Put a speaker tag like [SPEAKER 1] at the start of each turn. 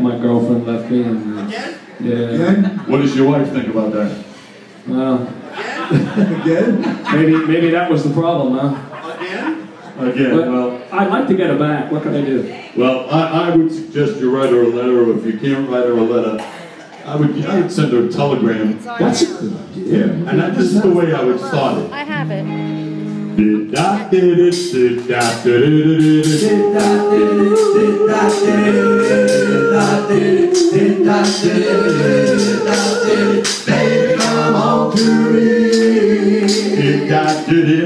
[SPEAKER 1] my girlfriend left me, and yeah.
[SPEAKER 2] What does your wife think about that?
[SPEAKER 1] Again? Maybe that was the problem, huh? Again, but
[SPEAKER 2] well...
[SPEAKER 1] I'd like to get her back. What can I do?
[SPEAKER 2] Well, I would suggest you write her a letter, or if you can't write her a letter, I would send her a telegram.
[SPEAKER 1] That's a good idea.
[SPEAKER 2] Yeah, and this is the way I would start it.
[SPEAKER 3] I have it.
[SPEAKER 2] Baby, come home to me. Baby, come home to me. Did